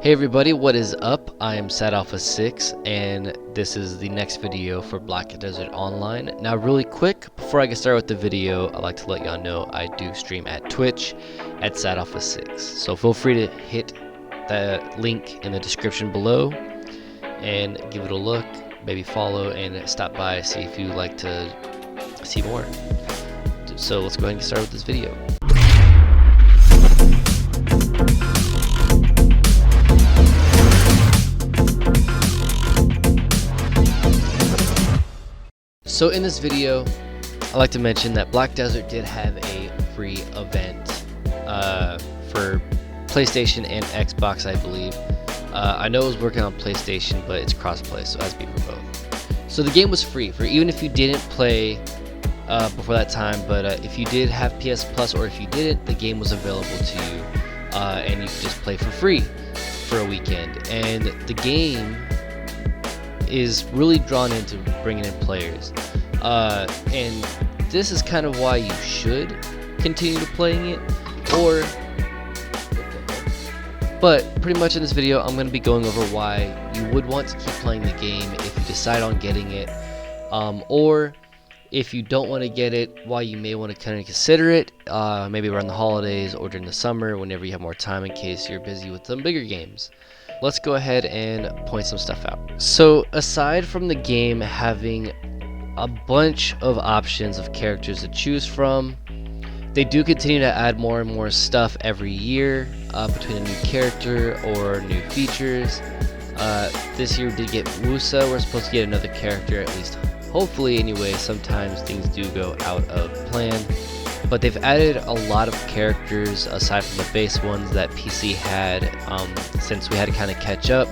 Hey everybody, what is up? I am SatAlpha6 and this is the next video for Black Desert Online. Now really quick, before I get started with the video, I'd like to let y'all know I do stream at Twitch at SatAlpha6. So feel free to hit the link in the description below and give it a look, maybe follow and stop by, see if you'd like to see more. So let's go ahead and get started with this video. So in this video, I'd like to mention that Black Desert did have a free event for PlayStation and Xbox, I believe. I know it was working on PlayStation, but it's crossplay, so it has to be for both. So the game was free for even if you didn't play before that time, but if you did have PS Plus or if you didn't, the game was available to you, and you could just play for free for a weekend. And the game is really drawn into bringing in players, and this is kind of why you should continue to playing it, but pretty much in this video I'm going to be going over why you would want to keep playing the game if you decide on getting it, or if you don't want to get it, why you may want to kind of consider it, maybe around the holidays or during the summer whenever you have more time in case you're busy with some bigger games. Let's go ahead and point some stuff out. So aside from the game having a bunch of options of characters to choose from, they do continue to add more and more stuff every year, between a new character or new features. This year we did get Wusa. We're supposed to get another character, at least hopefully anyway. Sometimes things do go out of plan, but they've added a lot of characters aside from the base ones that PC had, since we had to kind of catch up.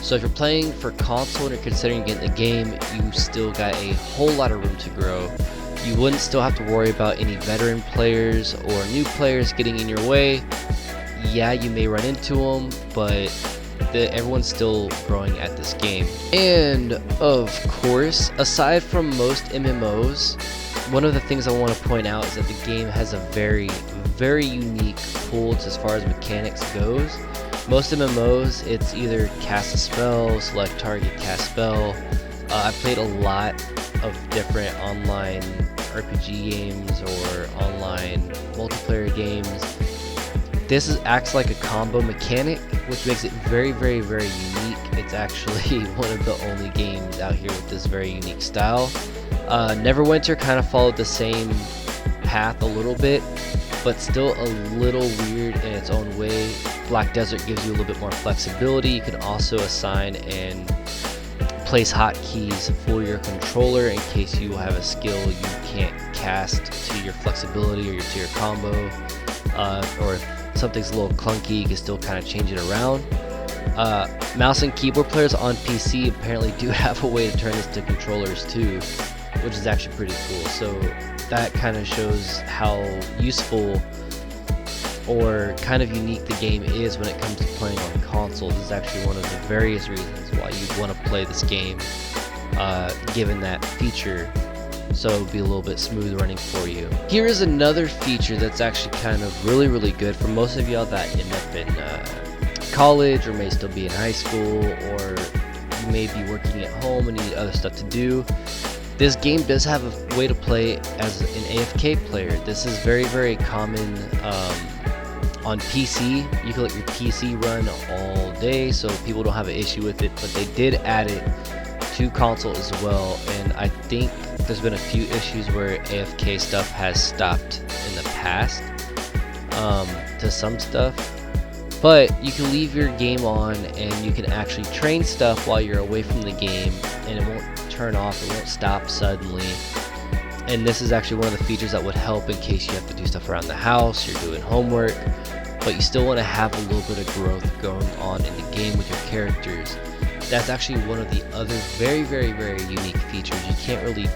So if you're playing for console and you're considering getting the game, you still got a whole lot of room to grow. You wouldn't still have to worry about any veteran players or new players getting in your way. Yeah, you may run into them, but everyone's still growing at this game. And of course, aside from most MMOs, one of the things I want to point out is that the game has a very, very unique pools as far as mechanics goes. Most MMOs, it's either cast a spell, select target, cast spell. I've played a lot of different online RPG games or online multiplayer games. This acts like a combo mechanic, which makes it very, very, very unique. It's actually one of the only games out here with this very unique style. Neverwinter kind of followed the same path a little bit, but still a little weird in its own way. Black Desert gives you a little bit more flexibility. You can also assign and place hotkeys for your controller in case you have a skill you can't cast to your flexibility or to your combo, or if something's a little clunky, you can still kind of change it around. Mouse and keyboard players on PC apparently do have a way to turn this to controllers too, which is actually pretty cool. So that kind of shows how useful or kind of unique the game is when it comes to playing on console. This is actually one of the various reasons why you'd want to play this game, given that feature, so it would be a little bit smooth running for you. Here is another feature that's actually kind of really, really good for most of y'all that end up in college or may still be in high school, or you may be working at home and need other stuff to do. This game does have a way to play as an AFK player. This is very, very common on PC. You can let your PC run all day, so people don't have an issue with it, but they did add it to console as well, and I think there's been a few issues where AFK stuff has stopped in the past, to some stuff. But you can leave your game on and you can actually train stuff while you're away from the game, and it won't turn off, it won't stop suddenly. And this is actually one of the features that would help in case you have to do stuff around the house, you're doing homework, but you still want to have a little bit of growth going on in the game with your characters. That's actually one of the other very, very, very unique features. You can't really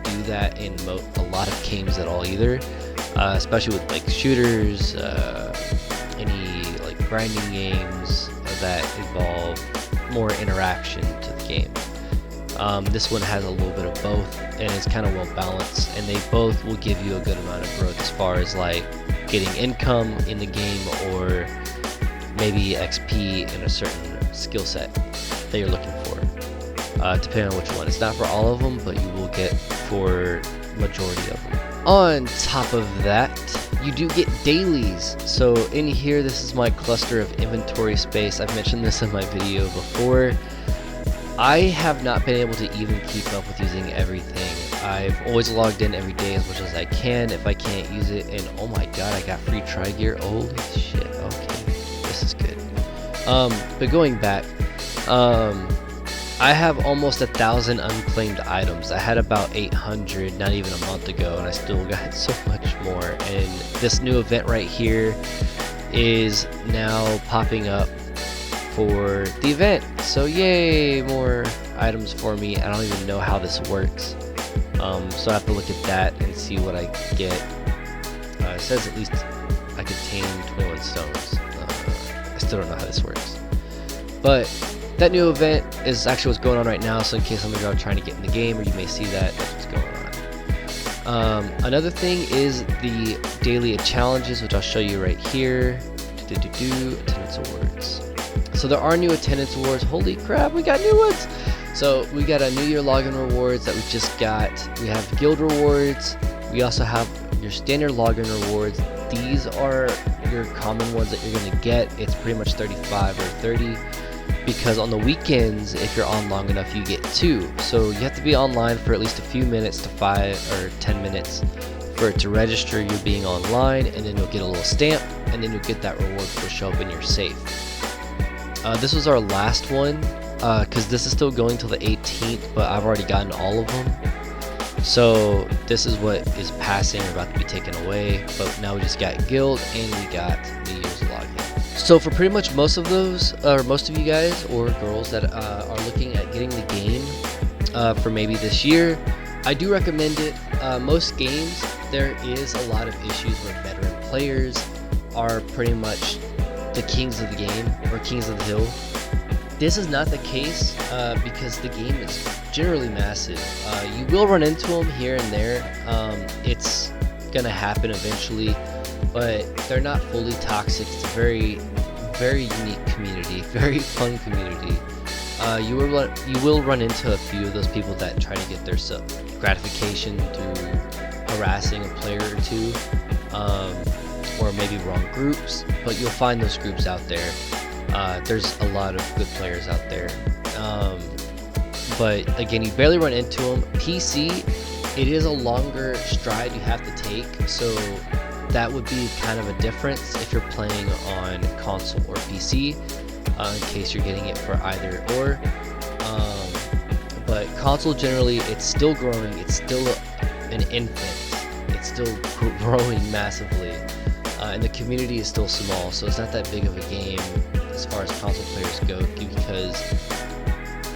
do that in a lot of games at all either, especially with like shooters, any like grinding games that involve more interaction to the game. This one has a little bit of both, and it's kind of well balanced, and they both will give you a good amount of growth as far as like getting income in the game or maybe XP in a certain skill set that you're looking for, depending on which one. It's not for all of them, but you will get for majority of them. On top of that, you do get dailies. So in here, this is my cluster of inventory space. I've mentioned this in my video before. I have not been able to even keep up with using everything. I've always logged in every day as much as I can if I can't use it, and oh my god, I got free tri-gear. Holy shit, okay, this is good. But going back, I have almost 1,000 unclaimed items. I had about 800 not even a month ago, and I still got so much more. And this new event right here is now popping up for the event. So yay, more items for me. I don't even know how this works. So I have to look at that and see what I get. It says at least I contain 21 stones. I still don't know how this works. But that new event is actually what's going on right now, so in case some of you are trying to get in the game, or you may see that, that's what's going on. Another thing is the daily challenges, which I'll show you right here. Attendance awards. So there are new attendance awards. Holy crap, we got new ones! So we got a New Year login rewards that we just got. We have guild rewards. We also have your standard login rewards. These are your common ones that you're gonna get. It's pretty much 35 or 30. Because on the weekends, if you're on long enough, you get 2. So you have to be online for at least a few minutes to 5 or 10 minutes for it to register you being online, and then you'll get a little stamp, and then you'll get that reward to show up in your safe. This was our last one, because this is still going till the 18th, but I've already gotten all of them. So this is what is passing or about to be taken away, but now we just got guild and we got New Year's login. So for pretty much most of those, or most of you guys or girls that are looking at getting the game for maybe this year, I do recommend it. Most games, there is a lot of issues where veteran players are pretty much the kings of the game, or kings of the hill. This is not the case because the game is generally massive. You will run into them here and there. It's gonna happen eventually, but they're not fully toxic. It's a very, very unique community, very fun community. You will run into a few of those people that try to get their gratification through harassing a player or two, or maybe wrong groups, but you'll find those groups out there. There's a lot of good players out there, but again, you barely run into them. PC, it is a longer stride you have to take, so that would be kind of a difference if you're playing on console or PC, in case you're getting it for either or. But console generally, it's still growing, it's still an infant, it's still growing massively, and the community is still small, so it's not that big of a game as far as console players go, because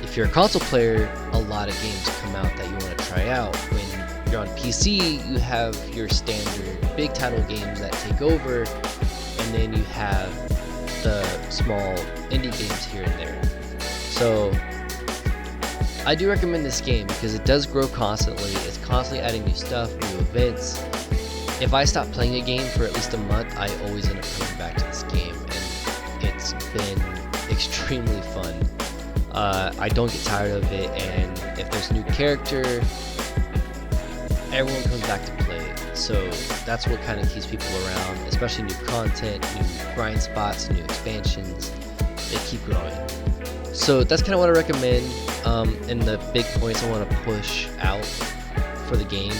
if you're a console player, a lot of games come out that you want to try out. When you're on PC, you have your standard big title games that take over, and then you have the small indie games here and there. So I do recommend this game because it does grow constantly. It's constantly adding new stuff, new events. If I stop playing a game for at least a month, I always end up coming back to this game, and it's been extremely fun. I don't get tired of it, and if there's a new character, everyone comes back to play it. So that's what kind of keeps people around, especially new content, new grind spots, new expansions. They keep growing. So that's kind of what I recommend, and the big points I want to push out for the game.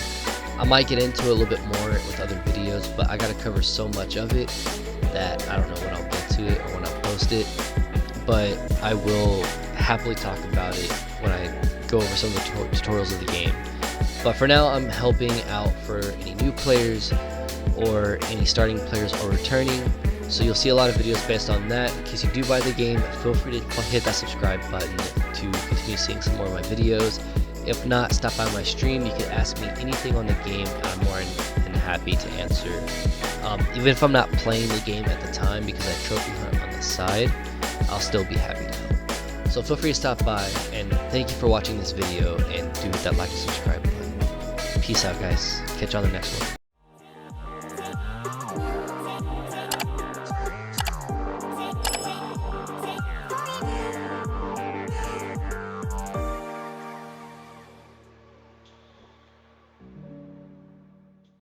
I might get into it a little bit more with other videos, but I gotta cover so much of it that I don't know when I'll get to it or when I'll post it, but I will happily talk about it when I go over some of the tutorials of the game. But for now, I'm helping out for any new players or any starting players or returning, so you'll see a lot of videos based on that. In case you do buy the game, feel free to hit that subscribe button to continue seeing some more of my videos. If not, stop by my stream. You can ask me anything on the game. I'm more than happy to answer. Even if I'm not playing the game at the time because I trophy hunt on the side, I'll still be happy to help. So feel free to stop by, and thank you for watching this video, and do hit that like and subscribe button. Peace out, guys. Catch you on the next one.